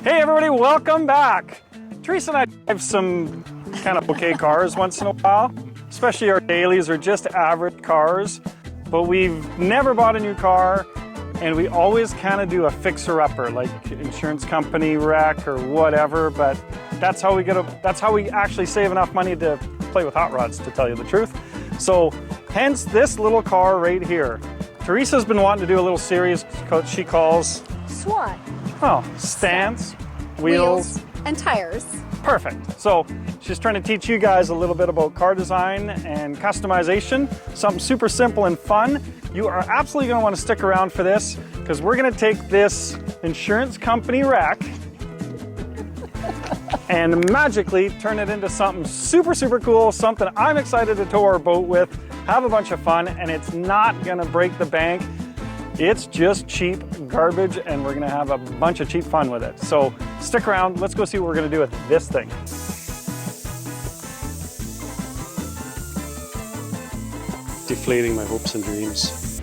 Hey everybody, welcome back. Teresa and I drive some kind of okay cars once in a while, especially our dailies are just average cars, but we've never bought a new car and we always kind of do a fixer-upper, like insurance company wreck or whatever, but that's how we actually save enough money to play with hot rods, to tell you the truth. So hence this little car right here. Teresa's been wanting to do a little series she calls SWAT. Oh, stands, wheels, and tires. Perfect. So she's trying to teach you guys a little bit about car design and customization, something super simple and fun. You are absolutely going to want to stick around for this because we're going to take this insurance company wreck and magically turn it into something super, super cool, something I'm excited to tow our boat with, have a bunch of fun, and it's not going to break the bank. It's just cheap garbage and we're gonna have a bunch of cheap fun with it. So stick around, let's go see what we're gonna do with this thing. Deflating my hopes and dreams.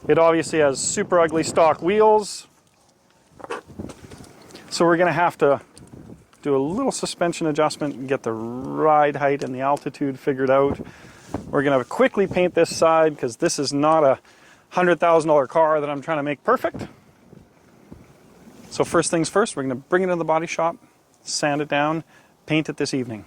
It obviously has super ugly stock wheels. So we're gonna have to do a little suspension adjustment and get the ride height and the altitude figured out. We're gonna quickly paint this side because this is not a $100,000 car that I'm trying to make perfect. So first things first, we're gonna bring it into the body shop, sand it down, paint it this evening.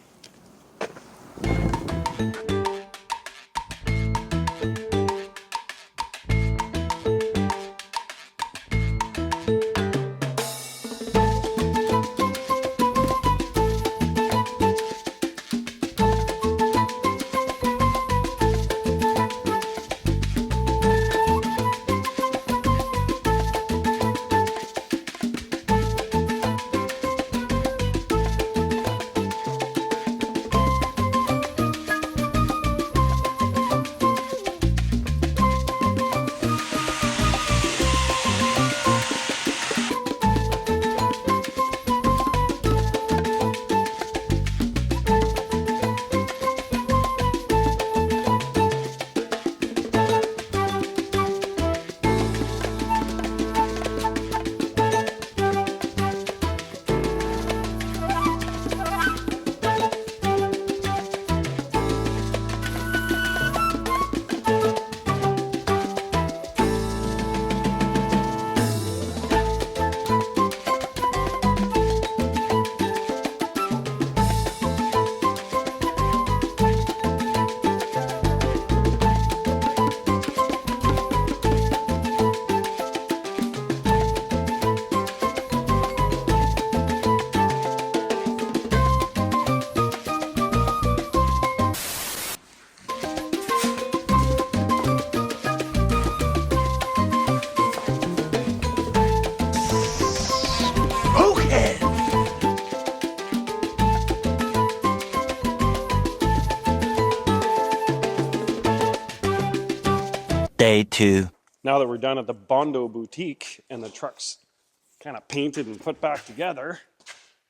Day 2. Now that we're done at the Bondo Boutique and the truck's kind of painted and put back together,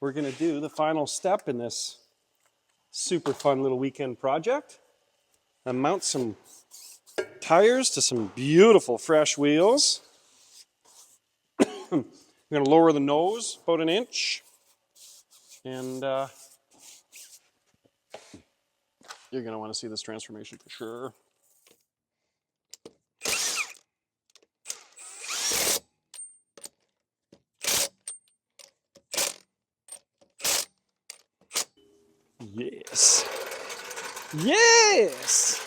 we're gonna do the final step in this super fun little weekend project and mount some tires to some beautiful fresh wheels. I'm gonna lower the nose about an inch and you're gonna wanna see this transformation for sure. Yes. Yes.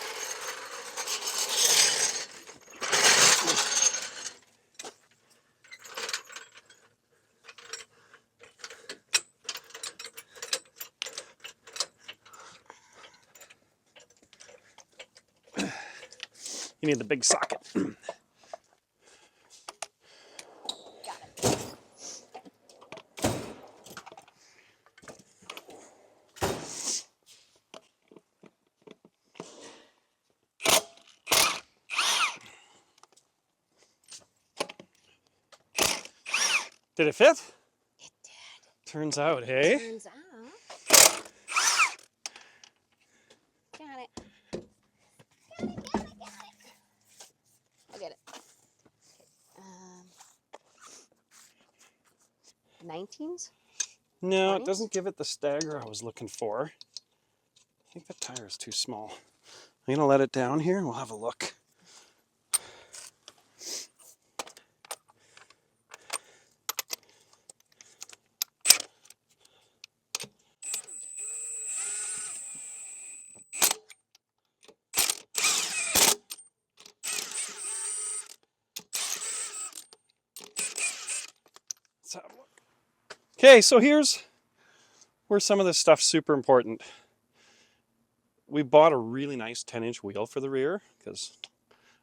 You need the big socket. Did it fit? It did. Turns out, hey? Turns out. 19s? No, it 20s? doesn't give it the stagger I was looking for. I think the tire is too small. I'm gonna let it down here and we'll have a look. Let's have a look. Okay, so here's where some of this stuff's super important. We bought a really nice 10-inch wheel for the rear because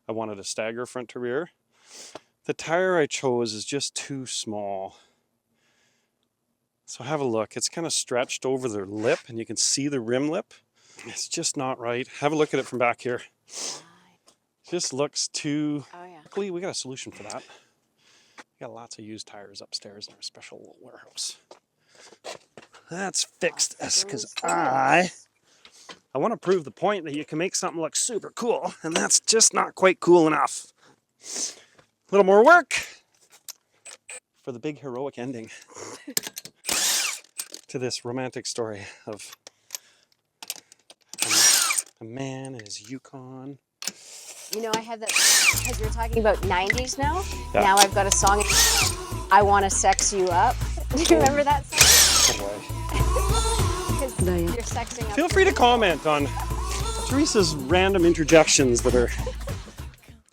I wanted a stagger front to rear. The tire I chose is just too small. So have a look. It's kind of stretched over the lip and you can see the rim lip. It's just not right. Have a look at it from back here. Just looks too... Oh, yeah. Luckily, we got a solution for that. We got lots of used tires upstairs in our special little warehouse. Let's fix this because I want to prove the point that you can make something look super cool, and that's just not quite cool enough. A little more work for the big heroic ending to this romantic story of a man and his Yukon. You know, I have that, because you're talking about 90s now. Yeah. Now I've got a song, I Want to Sex You Up. Do you remember that song? No way. Because you're sexing up. Feel free to comment on Teresa's random interjections that are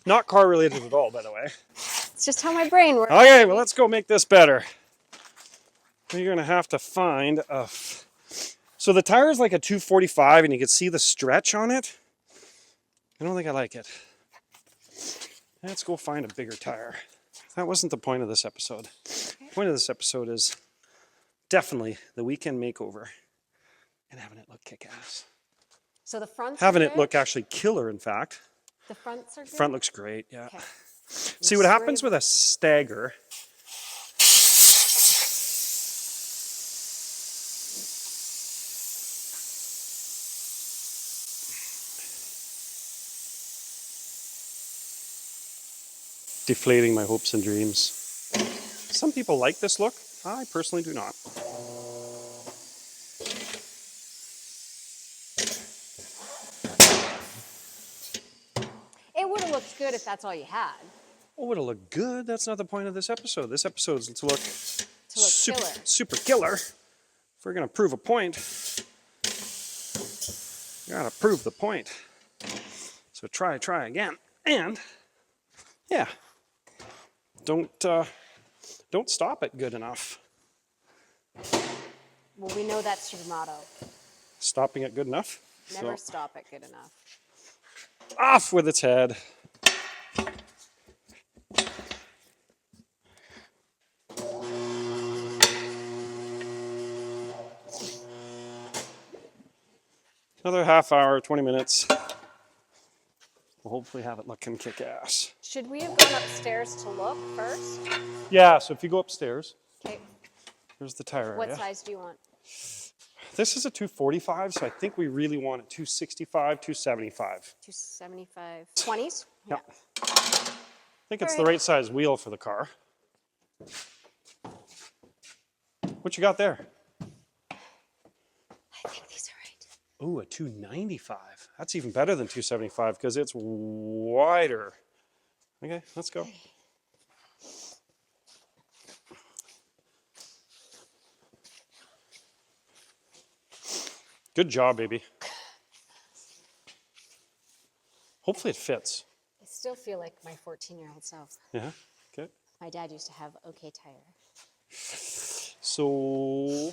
not car related at all, by the way. It's just how my brain works. Okay, well, let's go make this better. You're gonna have to find a... So the tire is like a 245 and you can see the stretch on it. I don't think I like it. Let's go find a bigger tire. That wasn't the point of this episode. The point of this episode is definitely the weekend makeover and having it look kick-ass. So the fronts Having are it good? look actually killer, in fact. The fronts are good? Front looks great, yeah. Okay. See what happens with a stagger. Deflating my hopes and dreams. Some people like this look. I personally do not. It would have looked good if that's all you had. Oh, it'll look good. That's not the point of this episode. This episode is to look super, killer. super killer. If we're going to prove a point, you got to prove the point. So try again. And, yeah, don't stop it good enough. Well, we know that's your motto. Stopping it good enough. Never So, stop it good enough. off with its head. Another half hour, 20 minutes. We'll hopefully have it looking kick-ass. Should we have gone upstairs to look first? Yeah, so if you go upstairs, Okay. there's the tire What area. size do you want? This is a 245, so I think we really want a 265, 275. 275. 20s? Yeah. I think it's the Alright. right size wheel for the car. What you got there? I think these are right. Ooh, a 295. That's even better than 275 because it's wider. Okay, let's go. Good job, baby. Hopefully it fits. I still feel like my 14-year-old self. Yeah, good. My dad used to have OK Tire. So,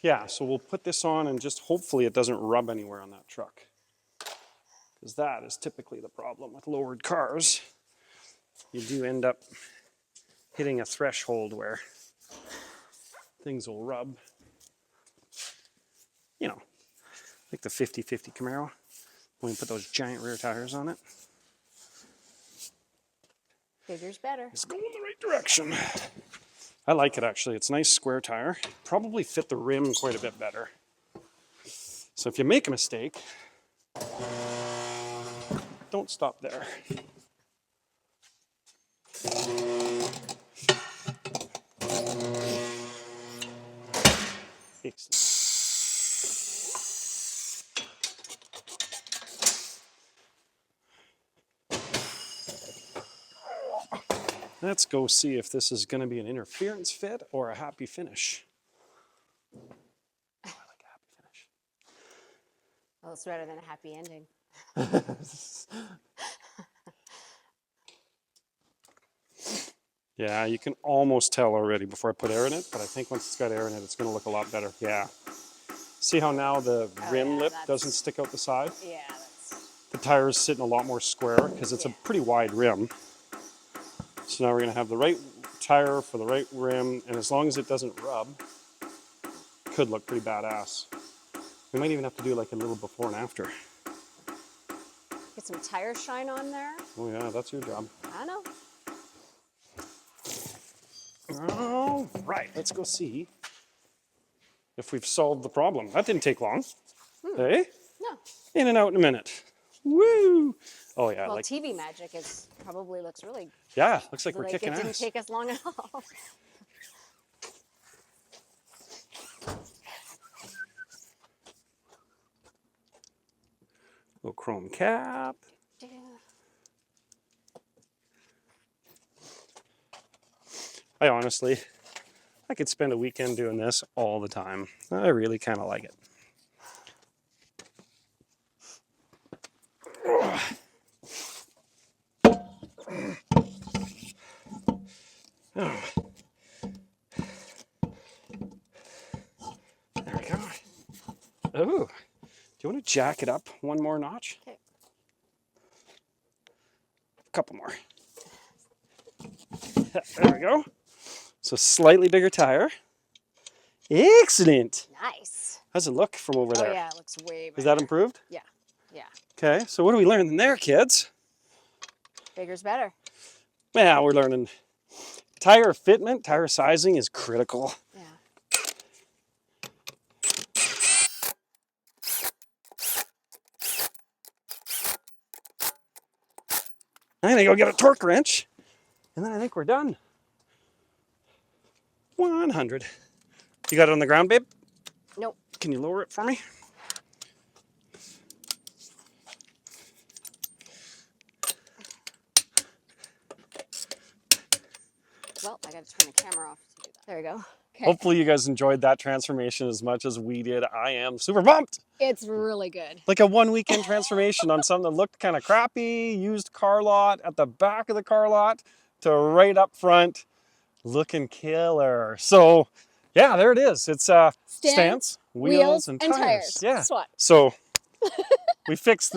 yeah, so we'll put this on and just hopefully it doesn't rub anywhere on that truck. Because that is typically the problem with lowered cars. You do end up hitting a threshold where things will rub. You know, like the 50/50 Camaro, when you put those giant rear tires on it. Bigger's better. It's going in the right direction. I like it actually. It's a nice square tire. Probably fit the rim quite a bit better. So if you make a mistake, don't stop there. Let's go see if this is going to be an interference fit or a happy finish. Oh, I like a happy finish. Well, it's better than a happy ending. Yeah, you can almost tell already before I put air in it, but I think once it's got air in it, it's going to look a lot better. Yeah. See how now the rim lip doesn't stick out the side? Yeah, that's... The tire's sitting a lot more square because it's a pretty wide rim. So now we're going to have the right tire for the right rim, and as long as it doesn't rub, it could look pretty badass. We might even have to do like a little before and after. Get some tire shine on there. Oh yeah, that's your job. I know. All right, let's go see if we've solved the problem. That didn't take long. Hey? No. In and out in a minute. Woo! Oh yeah, Well, like TV magic is probably looks really yeah, looks like we're kicking it didn't ass. take us long at all. Little chrome cap. I could spend a weekend doing this all the time. I really kind of like it. Oh. There we go. Oh, do you want to jack it up one more notch? Okay. A couple more. There we go. So slightly bigger tire. Excellent. Nice. How's it look from over there? Oh yeah, it looks way better. Is that improved? Yeah. Yeah. Okay, so what are we learning there, kids? Bigger's better. Yeah, we're learning tire fitment, tire sizing is critical. Yeah. I'm gonna go get a torque wrench, and then I think we're done. 100. You got it on the ground, babe? Nope. Can you lower it for me? Well, I gotta turn the camera off to do that. There we go. Okay. Hopefully you guys enjoyed that transformation as much as we did. I am super pumped. It's really good. Like a one weekend transformation on something that looked kind of crappy, used car lot at the back of the car lot to right up front, looking killer. So yeah, there it is. It's stance, wheels, and tires. Yeah. SWAT. So we fixed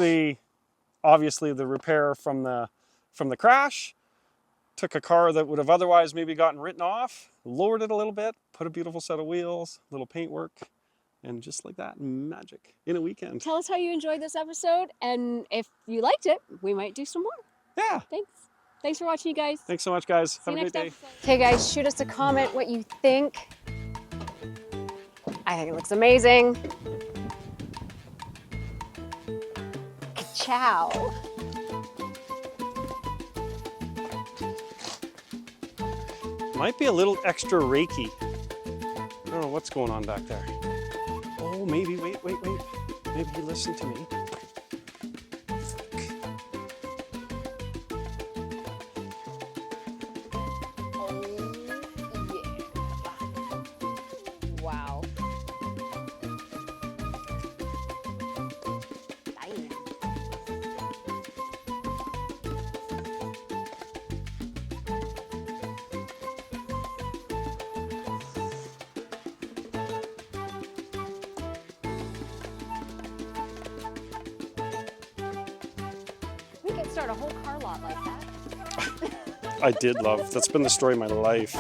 obviously the repair from the crash. Took a car that would have otherwise maybe gotten written off, lowered it a little bit, put a beautiful set of wheels, little paint work, and just like that, magic in a weekend. Tell us how you enjoyed this episode, and if you liked it, we might do some more. Yeah. Thanks. Thanks for watching, you guys. Thanks so much, guys. See Have you a great next day. episode. Okay, guys, shoot us a comment what you think. I think it looks amazing. Ciao. Might be a little extra Reiki. I don't know what's going on back there. Oh, maybe, wait. Maybe you listen to me. Wow. We could start a whole car lot like that. I did love. That's been the story of my life.